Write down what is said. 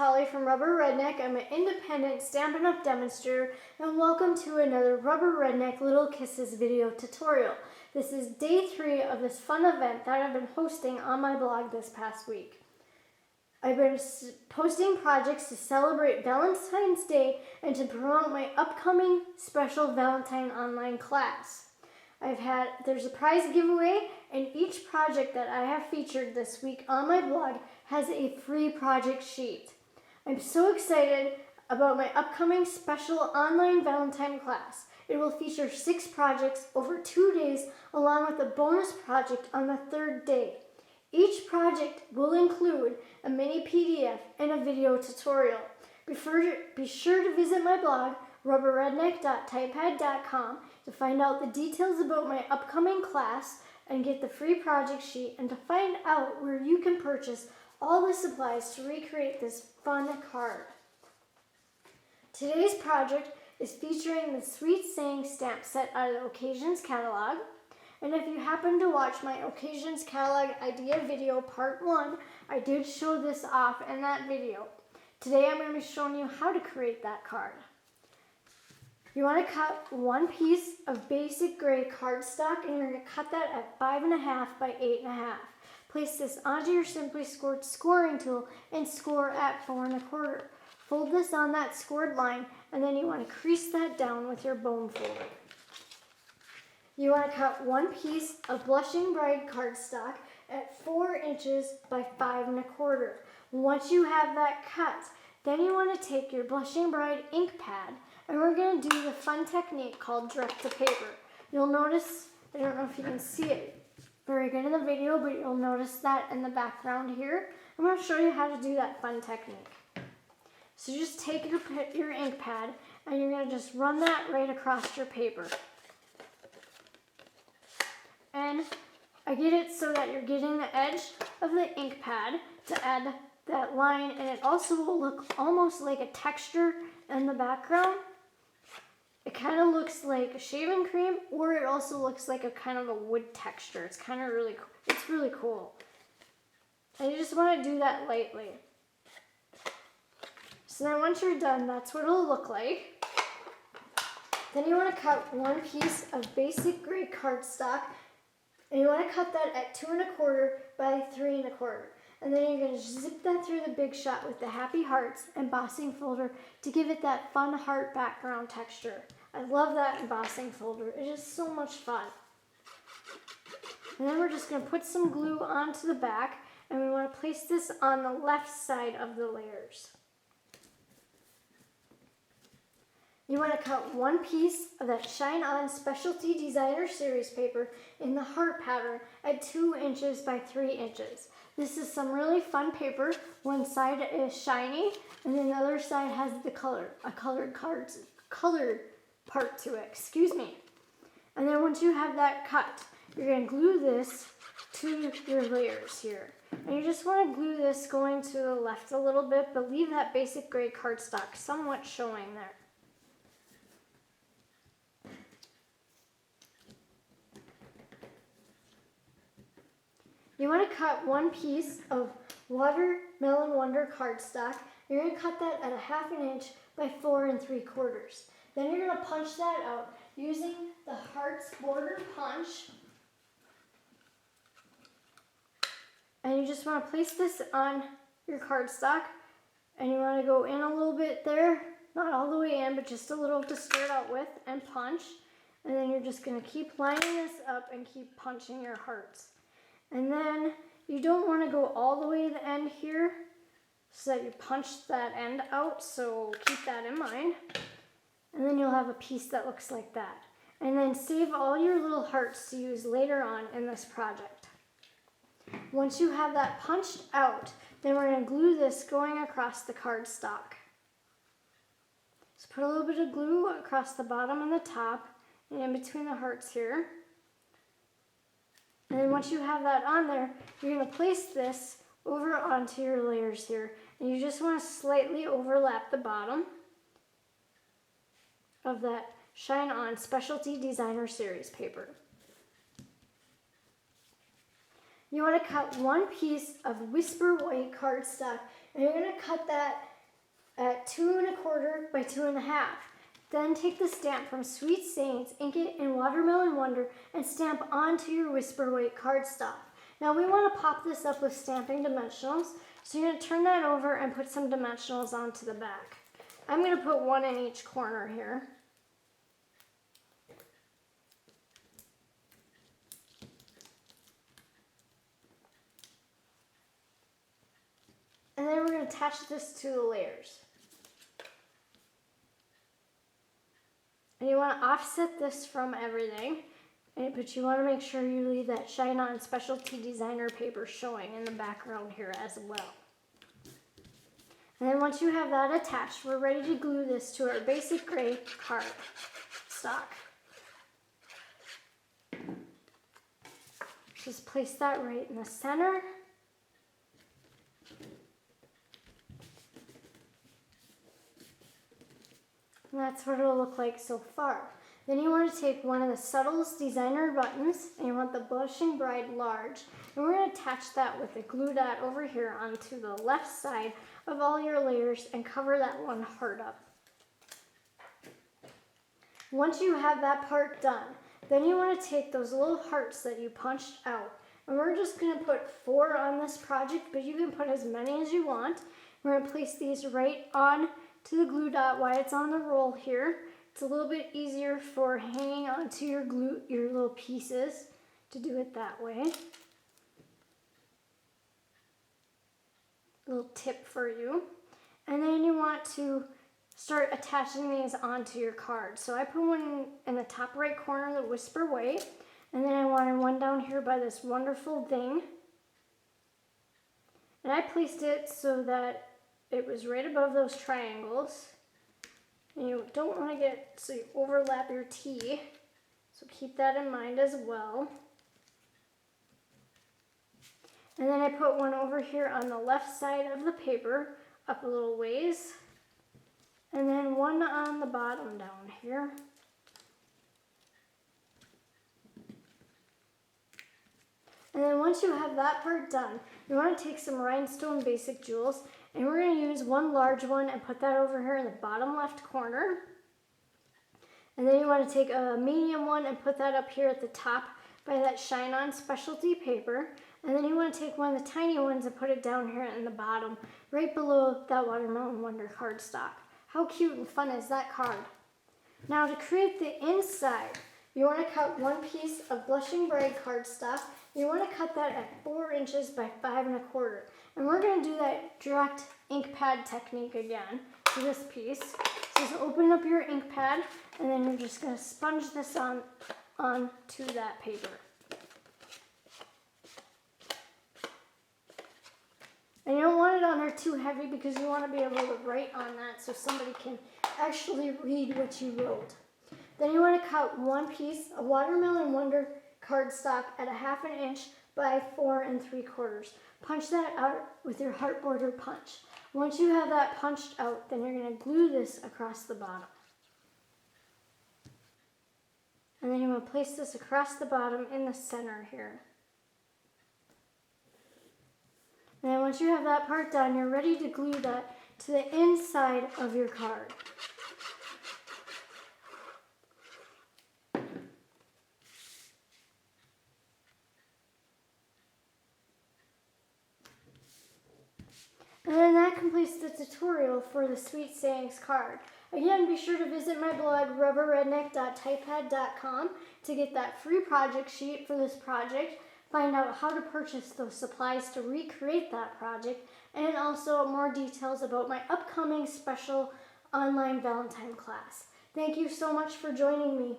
Holly from Rubber Redneck. I'm an independent Stampin' Up! Demonstrator, and welcome to another Rubber Redneck Little Kisses video tutorial. This is day 3 of this fun event that I've been hosting on my blog this past week. I've been posting projects to celebrate Valentine's Day and to promote my upcoming special Valentine online class. There's a prize giveaway, and each project that I have featured this week on my blog has a free project sheet. I'm so excited about my upcoming special online Valentine class. It will feature 6 projects over 2 days, along with a bonus project on the 3rd day. Each project will include a mini PDF and a video tutorial. Be sure to visit my blog, rubberredneck.typepad.com, to find out the details about my upcoming class and get the free project sheet, and to find out where you can purchase all the supplies to recreate this fun card. Today's project is featuring the Sweet Saying stamp set out of the Occasions catalog. And if you happen to watch my Occasions catalog idea video part 1, I did show this off in that video. Today I'm going to be showing you how to create that card. You want to cut one piece of basic gray cardstock, and you're going to cut that at 5.5 by 8.5. Place this onto your Simply Scored scoring tool and score at 4.25. Fold this on that scored line, and then you want to crease that down with your bone folder. You want to cut one piece of Blushing Bride cardstock at 4 inches by 5.25. Once you have that cut, then you want to take your Blushing Bride ink pad, and we're going to do the fun technique called direct to paper. You'll notice, I don't know if you can see it very good in the video, but you'll notice that in the background here. I'm going to show you how to do that fun technique. So just take your ink pad, and you're going to just run that right across your paper. And I get it so that you're getting the edge of the ink pad to add that line, and it also will look almost like a texture in the background. It kind of looks like shaving cream, or it also looks like a kind of a wood texture. It's kind of really cool. And you just want to do that lightly. So then once you're done, that's what it'll look like. Then you want to cut one piece of basic gray cardstock, and you want to cut that at 2.25 by 3.25. And then you're going to zip that through the Big Shot with the Happy Hearts embossing folder to give it that fun heart background texture. I love that embossing folder. It is so much fun. And then we're just going to put some glue onto the back, and we want to place this on the left side of the layers. You want to cut one piece of that Shine On Specialty Designer Series paper in the heart pattern at 2 inches by 3 inches. This is some really fun paper. One side is shiny, and then the other side has the colored part to it, excuse me. And then once you have that cut, you're going to glue this to your layers here. And you just want to glue this going to the left a little bit, but leave that basic gray cardstock somewhat showing there. You want to cut one piece of Watermelon Wonder cardstock. You're going to cut that at 1/2 inch by 4 3/4. Then you're going to punch that out using the Hearts Border Punch. And you just want to place this on your cardstock, and you want to go in a little bit there, not all the way in, but just a little to start out with, and punch. And then you're just going to keep lining this up and keep punching your hearts. And then you don't want to go all the way to the end here so that you punch that end out, so keep that in mind. And then you'll have a piece that looks like that. And then save all your little hearts to use later on in this project. Once you have that punched out, then we're going to glue this going across the cardstock. So put a little bit of glue across the bottom and the top and in between the hearts here. And then once you have that on there, you're going to place this over onto your layers here. And you just want to slightly overlap the bottom of that Shine On Specialty Designer Series paper. You want to cut one piece of Whisper White cardstock, and you're going to cut that at 2¼ by 2½. Then take the stamp from Sweet Sayings, ink it in Watermelon Wonder, and stamp onto your Whisper White cardstock. Now we want to pop this up with stamping dimensionals, so you're going to turn that over and put some dimensionals onto the back. I'm going to put one in each corner here. And then we're going to attach this to the layers. And you want to offset this from everything, but you want to make sure you leave that Shine On Specialty Designer paper showing in the background here as well. And then once you have that attached, we're ready to glue this to our basic gray card stock. Just place that right in the center. And that's what it'll look like so far. Then you want to take one of the Subtles designer buttons, and you want the Blushing Bride large, and we're going to attach that with a glue dot over here onto the left side of all your layers and cover that one heart up. Once you have that part done, then you want to take those little hearts that you punched out, and we're just going to put 4 on this project, but you can put as many as you want. We're going to place these right on to the glue dot while it's on the roll here. It's a little bit easier for hanging onto your little pieces to do it that way. A little tip for you. And then you want to start attaching these onto your card. So I put one in the top right corner, the Whisper White, and then I wanted one down here by this wonderful thing. And I placed it so that it was right above those triangles. And you don't want to get so you overlap your T. So keep that in mind as well. And then I put one over here on the left side of the paper, up a little ways. And then one on the bottom down here. And then once you have that part done, you want to take some rhinestone basic jewels, and we're going to use one large one and put that over here in the bottom left corner. And then you want to take a medium one and put that up here at the top by that Shine On Specialty paper. And then you want to take one of the tiny ones and put it down here in the bottom, right below that Watermelon Wonder cardstock. How cute and fun is that card? Now to create the inside, you want to cut one piece of Blushing Bride cardstock. You want to cut that at 4 inches by 5¼ And we're going to do that direct ink pad technique again to this piece. So just open up your ink pad, and then you're just going to sponge this onto that paper. And you don't want it on there too heavy because you want to be able to write on that so somebody can actually read what you wrote. Then you want to cut one piece of Watermelon Wonder cardstock at 1/2 inch by 4 3/4. Punch that out with your heart border punch. Once you have that punched out, then you're going to glue this across the bottom. And then you want to place this across the bottom in the center here. And then once you have that part done, you're ready to glue that to the inside of your card. And then that completes the tutorial for the Sweet Sayings card. Again, be sure to visit my blog, rubberredneck.typepad.com, to get that free project sheet for this project, find out how to purchase those supplies to recreate that project, and also more details about my upcoming special online Valentine class. Thank you so much for joining me.